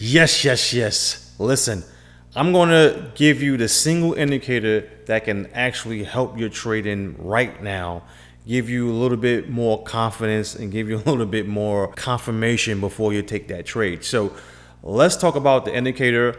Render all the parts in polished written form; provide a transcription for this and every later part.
Yes. Listen, I'm going to give you the single indicator that can actually help your trading right now, give you a little bit more confidence and give you a little bit more confirmation before you take that trade. So let's talk about the indicator,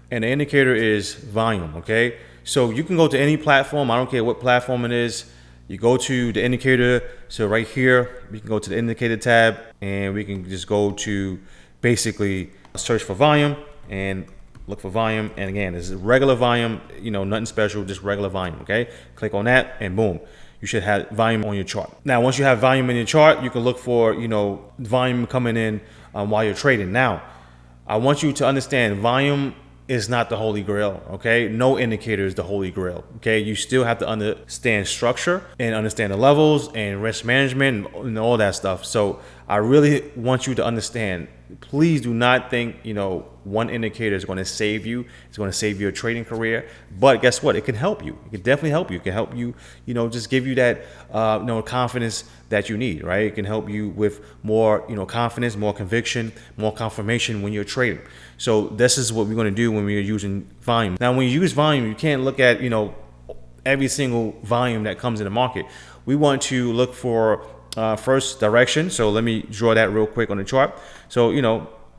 and the indicator is volume, okay? So you can go to any platform. I don't care what platform it is. You go to the indicator. So right here, we can go to the indicator tab and we can just go to basically search for volume and look for volume. And again, this is regular volume, nothing special, just regular volume, okay? Click on that and boom, you should have volume on your chart. Now, once you have volume in your chart, you can look for, volume coming in while you're trading. Now, I want you to understand volume is not the holy grail, okay? No indicator is the holy grail, okay? You still have to understand structure and understand the levels and risk management and all that stuff. So I really want you to understand, please do not think, one indicator is going to save you. It's going to save your trading career. But guess what? It can help you. It can definitely help you. It can help you, just give you that, confidence that you need, right? It can help you with more, confidence, more conviction, more confirmation when you're trading. So this is what we're going to do when we're using volume. Now, when you use volume, you can't look at, every single volume that comes in the market. We want to look for first direction. So let me draw that real quick on the chart. So,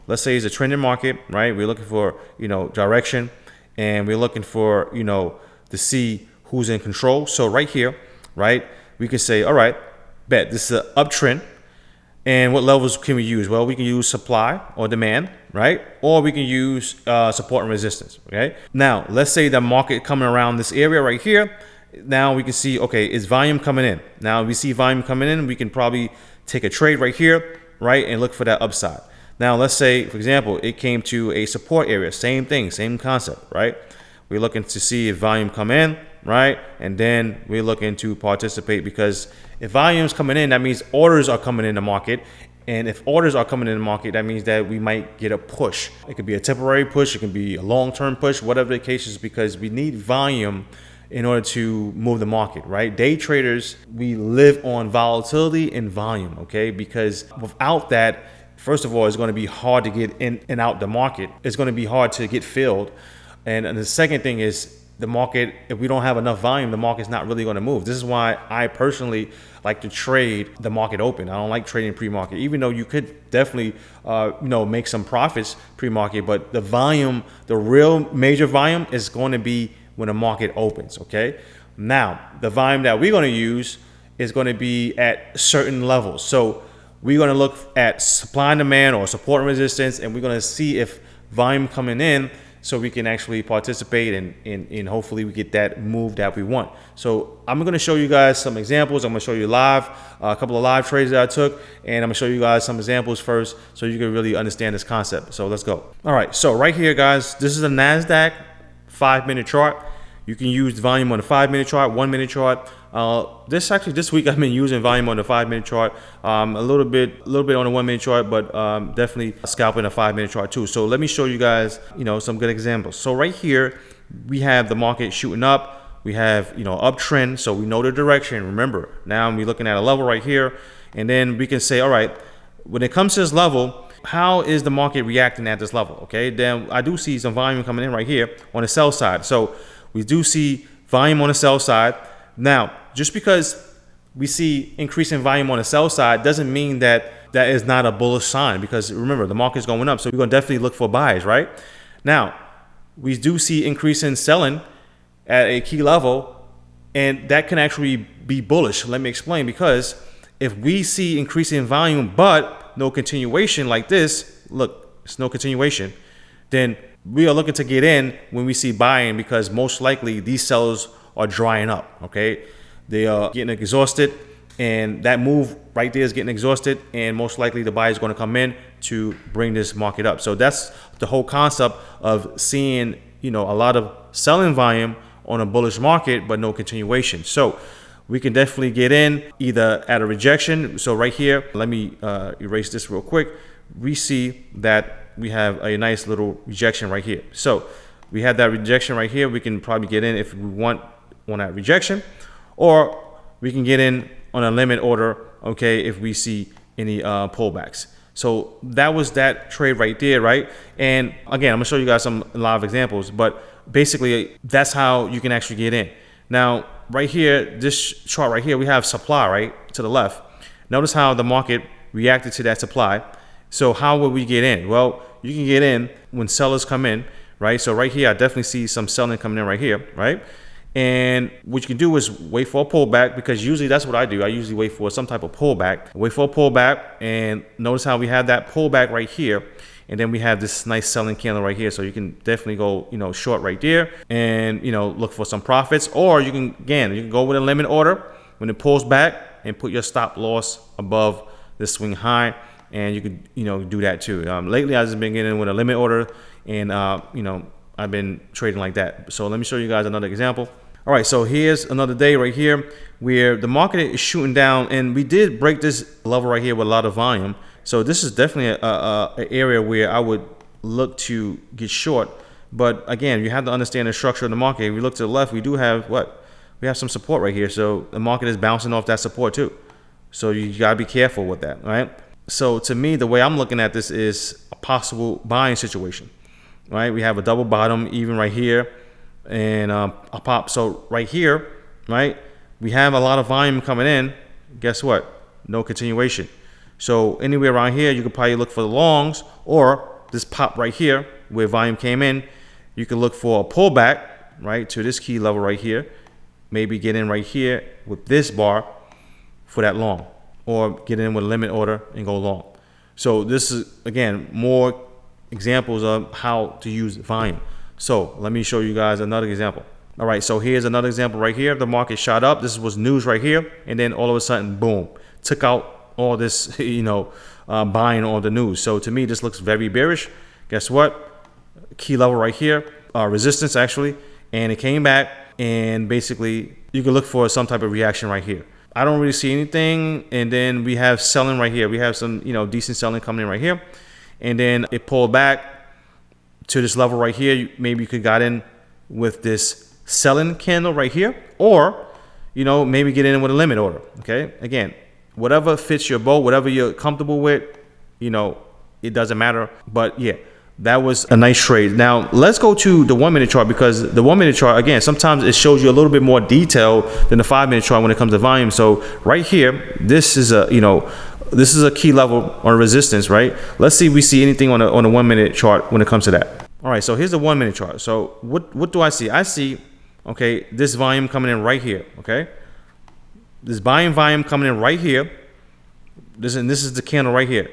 let's say it's a trending market, right? We're looking for, direction, and we're looking for, to see who's in control. So right here, right, we can say, all right, bet this is an uptrend. And what levels can we use? Well, we can use supply or demand, right? Or we can use support and resistance, okay? Now, let's say the market coming around this area right here. Now we can see, okay, is volume coming in? Now we see volume coming in, we can probably take a trade right here, right? And look for that upside. Now, let's say, for example, it came to a support area, same thing, same concept, right? We're looking to see if volume come in, right? And then we're looking to participate, because if volume's coming in, that means orders are coming in the market. And if orders are coming in the market, that means that we might get a push. It could be a temporary push. It can be a long-term push, whatever the case is, because we need volume in order to move the market, right? Day traders, we live on volatility and volume, okay? Because without that, first of all, it's going to be hard to get in and out the market. It's going to be hard to get filled. And the second thing is the market, if we don't have enough volume, the market's not really going to move. This is why I personally like to trade the market open. I don't like trading pre-market, even though you could definitely, make some profits pre-market. But the volume, the real major volume is going to be when the market opens, okay? Now, the volume that we're going to use is going to be at certain levels. So we're going to look at supply and demand or support and resistance, and we're going to see if volume coming in, so we can actually participate and hopefully we get that move that we want. So I'm going to show you guys some examples. I'm going to show you live, a couple of live trades that I took, and I'm going to show you guys some examples first so you can really understand this concept. So let's go. All right, so right here, guys, this is a NASDAQ 5-minute chart. You can use the volume on the 5-minute chart, 1-minute chart. This week I've been using volume on the 5-minute chart, a little bit on the 1-minute chart, but definitely scalping a 5-minute chart too. So let me show you guys, some good examples. So right here, we have the market shooting up. We have, uptrend, so we know the direction. Remember, now we're looking at a level right here, and then we can say, all right, when it comes to this level, how is the market reacting at this level? Okay, then I do see some volume coming in right here on the sell side. So we do see volume on the sell side. Now, just because we see increasing volume on the sell side doesn't mean that that is not a bullish sign, because remember, the market's going up. So we're going to definitely look for buys, right? Now, we do see increase in selling at a key level, and that can actually be bullish. Let me explain, because if we see increasing volume but no continuation like this, look, it's no continuation, then we are looking to get in when we see buying, because most likely these sellers are drying up, okay? They are getting exhausted, and that move right there is getting exhausted, and most likely the buyer is going to come in to bring this market up. So that's the whole concept of seeing, a lot of selling volume on a bullish market, but no continuation. So we can definitely get in either at a rejection. So right here, let me erase this real quick. We see that we have a nice little rejection right here. So we have that rejection right here. We can probably get in if we want on that rejection, or we can get in on a limit order, okay, if we see any pullbacks. So that was that trade right there, right? And again, I'm gonna show you guys some live examples, but basically that's how you can actually get in. Now, right here, this chart right here, we have supply, right, to the left. Notice how the market reacted to that supply. So how would we get in? Well, you can get in when sellers come in, right? So right here, I definitely see some selling coming in right here, right? And what you can do is wait for a pullback, because usually that's what I do. I usually wait for some type of pullback. Wait for a pullback, and notice how we have that pullback right here. And then we have this nice selling candle right here. So you can definitely go, short right there and, look for some profits. Or you can go with a limit order when it pulls back and put your stop loss above the swing high. And you could, do that too. Lately, I've just been getting with a limit order, and, I've been trading like that. So let me show you guys another example. All right, so here's another day right here where the market is shooting down, and we did break this level right here with a lot of volume. So this is definitely an area where I would look to get short. But again, you have to understand the structure of the market. If we look to the left, we do have we have some support right here. So the market is bouncing off that support too. So you gotta be careful with that, right? So to me, the way I'm looking at this is a possible buying situation, right? We have a double bottom even right here, and a pop. So right here, right, we have a lot of volume coming in. Guess what? No continuation. So anywhere around here, you could probably look for the longs, or this pop right here where volume came in. You can look for a pullback, right, to this key level right here. Maybe get in right here with this bar for that long, or get in with a limit order and go long. So this is, again, more examples of how to use volume. So let me show you guys another example. All right, so here's another example right here. The market shot up. This was news right here, and then all of a sudden, boom, took out all this, buying all the news. So to me, this looks very bearish. Guess what? Key level right here, resistance actually, and it came back, and basically you can look for some type of reaction right here. I don't really see anything, and then we have selling right here. We have some, decent selling coming in right here, and then it pulled back to this level right here. Maybe you could got in with this selling candle right here, or maybe get in with a limit order. Okay, again, whatever fits your boat, whatever you're comfortable with, it doesn't matter. But yeah, that was a nice trade. Now let's go to the 1 minute chart, because the 1 minute chart, again, sometimes it shows you a little bit more detail than the 5 minute chart when it comes to volume. So right here, this is a key level on resistance, right? Let's see if we see anything on a 1 minute chart when it comes to that. All right, so here's the 1 minute chart. So what do I see? I see, okay, this volume coming in right here, okay? This buying volume coming in right here. This is the candle right here.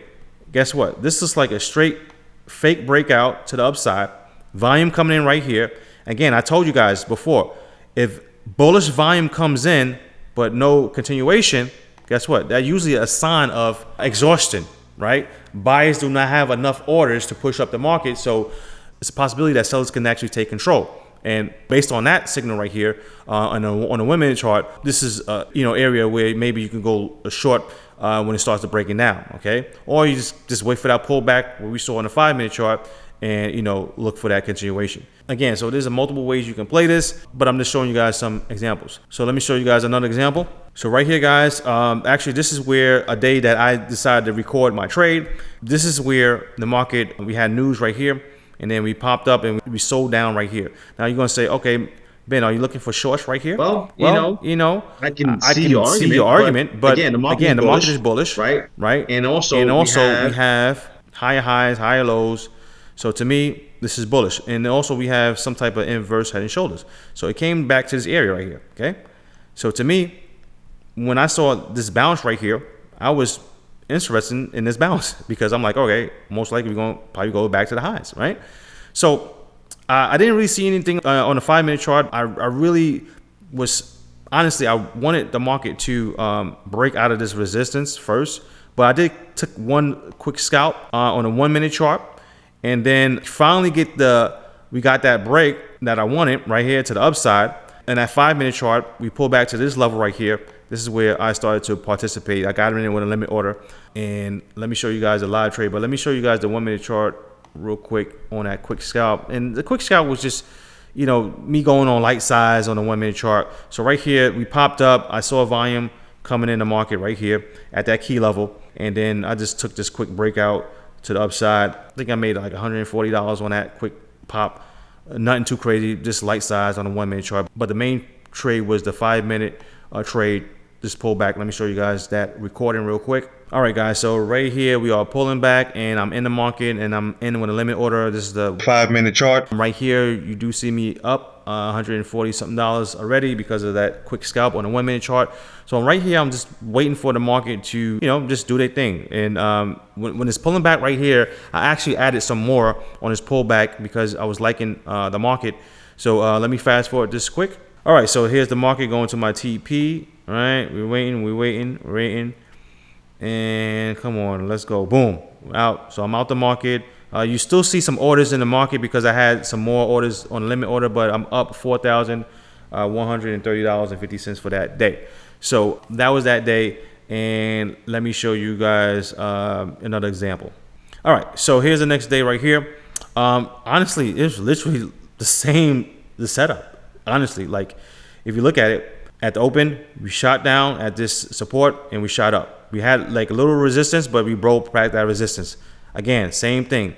Guess what? This is like a straight fake breakout to the upside. Volume coming in right here. Again, I told you guys before, if bullish volume comes in but no continuation, guess what? That's usually a sign of exhaustion, right? Buyers do not have enough orders to push up the market, so it's a possibility that sellers can actually take control. And based on that signal right here, on a 1 minute chart, this is area where maybe you can go short when it starts to breaking down, okay? Or you just wait for that pullback where we saw on the 5 minute chart, and look for that continuation. Again, so there's multiple ways you can play this, but I'm just showing you guys some examples. So let me show you guys another example. So right here, guys, actually this is where a day that I decided to record my trade. This is where the market, we had news right here, and then we popped up and we sold down right here. Now you're gonna say, okay, Ben, are you looking for shorts right here? Well, I can see your argument, but again, the market is bullish, right? And also we have higher highs, higher lows. So to me, this is bullish. And also we have some type of inverse head and shoulders. So it came back to this area right here, okay? So to me, when I saw this bounce right here, I was interested in this bounce, because I'm like, okay, most likely we're going to probably go back to the highs, right? So I didn't really see anything on the 5 minute chart. I really was, honestly, I wanted the market to break out of this resistance first, but I did took one quick scalp on a 1 minute chart, and then finally we got that break that I wanted right here to the upside. And that 5 minute chart, we pull back to this level right here. This is where I started to participate. I got in with a limit order, and let me show you guys a live trade, but let me show you guys the 1 minute chart real quick on that quick scalp. And the quick scalp was just, me going on light size on the 1 minute chart. So right here, we popped up. I saw volume coming in the market right here at that key level. And then I just took this quick breakout to the upside. I think I made like $140 on that quick pop. Nothing too crazy, just light size on a 1 minute chart. But the main trade was the 5 minute trade. Just pull back. Let me show you guys that recording real quick. All right, guys. So right here, we are pulling back and I'm in the market and I'm in with a limit order. This is the 5 minute chart. Right here, you do see me up $140 something already because of that quick scalp on the 1 minute chart. So right here, I'm just waiting for the market to, just do their thing. And when it's pulling back right here, I actually added some more on this pullback because I was liking the market. So let me fast forward this quick. All right, so here's the market going to my TP. All right, we're waiting. And come on, let's go. Boom, out. So I'm out the market. You still see some orders in the market because I had some more orders on the limit order, but I'm up $4,130.50 for that day. So that was that day. And let me show you guys another example. All right, so here's the next day right here. Honestly, it's literally the setup. Honestly, like if you look at it, at the open, we shot down at this support and we shot up. We had like a little resistance, but we broke back that resistance. Again, same thing.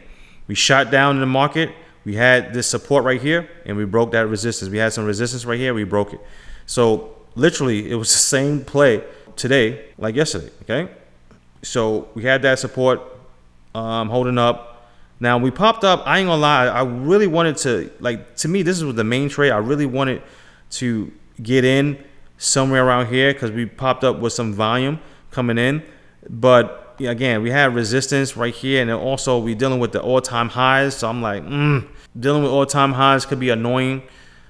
We shot down in the market. We had this support right here and we broke that resistance. We had some resistance right here. We broke it. So literally it was the same play today like yesterday. Okay. So we had that support holding up. Now we popped up. I ain't gonna lie. I really wanted to, to me, this was the main trade. I really wanted to get in somewhere around here because we popped up with some volume coming in. But again, we had resistance right here. And then also we dealing with the all-time highs. So I'm like, dealing with all-time highs could be annoying.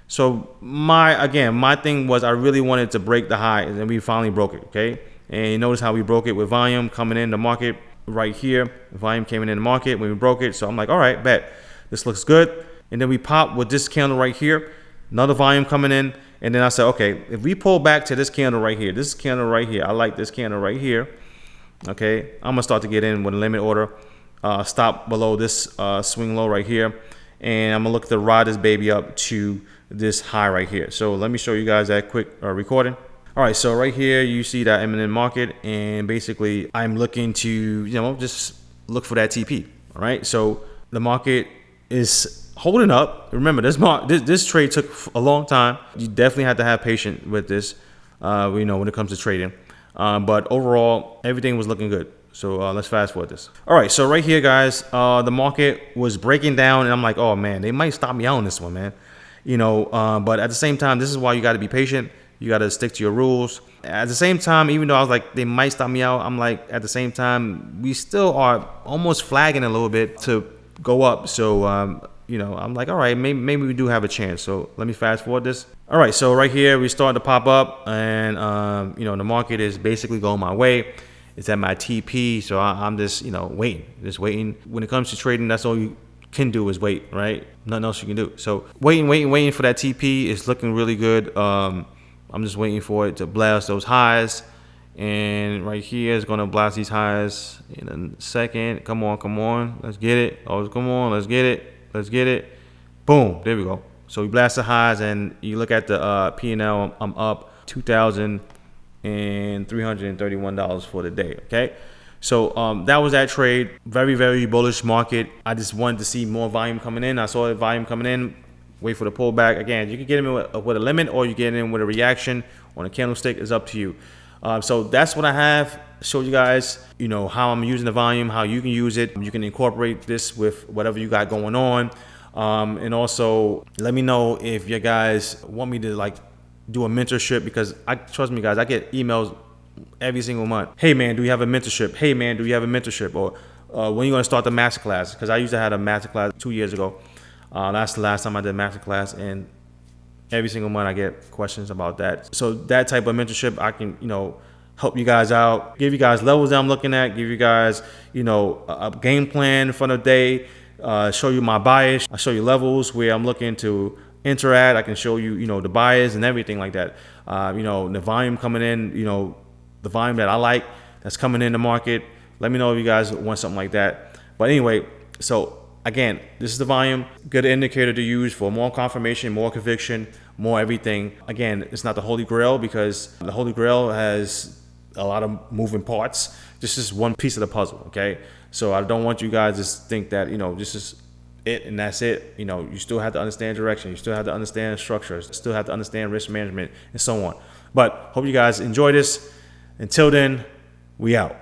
So my thing was I really wanted to break the high and we finally broke it. Okay. And you notice how we broke it with volume coming in the market right here. Volume came in the market when we broke it. So I'm like, all right, bet this looks good. And then we pop with this candle right here, another volume coming in. And then I said, okay, if we pull back to this candle right here, I like this candle right here. Okay, I'm gonna start to get in with a limit order, stop below this swing low right here, and I'm gonna look to ride this baby up to this high right here. So let me show you guys that quick recording. All right, so right here you see that I'm in the market, and basically I'm looking to just look for that TP. All right, so the market is holding up. Remember, this trade took a long time. You definitely have to have patience with this, when it comes to trading. But overall, everything was looking good. So let's fast forward this. All right, so right here, guys, the market was breaking down, and I'm like, oh man, they might stop me out on this one, man. But at the same time, this is why you got to be patient. You got to stick to your rules. At the same time, even though I was like, they might stop me out, I'm like, at the same time, we still are almost flagging a little bit to go up. So I'm like, all right, maybe we do have a chance. So let me fast forward this. All right, so right here, we starting to pop up and, the market is basically going my way. It's at my TP, so I'm just, waiting. When it comes to trading, that's all you can do is wait, right? Nothing else you can do. So waiting for that TP is looking really good. I'm just waiting for it to blast those highs. And right here is going to blast these highs in a second. Come on. Let's get it. Oh, come on. Let's get it. Boom. There we go. So we blast the highs, and you look at the P&L, I'm up $2,331 for the day. Okay. So that was that trade. Very, very bullish market. I just wanted to see more volume coming in. I saw the volume coming in. Wait for the pullback. Again, you can get in with a limit, or you get in with a reaction on a candlestick. It's up to you. So that's what I have. Show you guys, how I'm using the volume, how you can use it. You can incorporate this with whatever you got going on. And also let me know if you guys want me to do a mentorship, because trust me guys, I get emails every single month. Hey man, do you have a mentorship? Hey man, do you have a mentorship? Or when are you going to start the masterclass? Because I used to have a masterclass 2 years ago. That's the last time I did a masterclass, and every single month I get questions about that. So that type of mentorship, I can, help you guys out, give you guys levels that I'm looking at, give you guys, a game plan for the day, show you my bias. I show you levels where I'm looking to enter at. I can show you, the bias and everything like that. The volume coming in, the volume that I like that's coming in the market. Let me know if you guys want something like that. But anyway, so again, this is the volume, good indicator to use for more confirmation, more conviction, more everything. Again, it's not the Holy Grail, because the Holy Grail has a lot of moving parts. This is one piece of the puzzle, okay? So I don't want you guys to think that, this is it and that's it. You still have to understand direction. You still have to understand structure. Still have to understand risk management and so on. But hope you guys enjoy this. Until then, we out.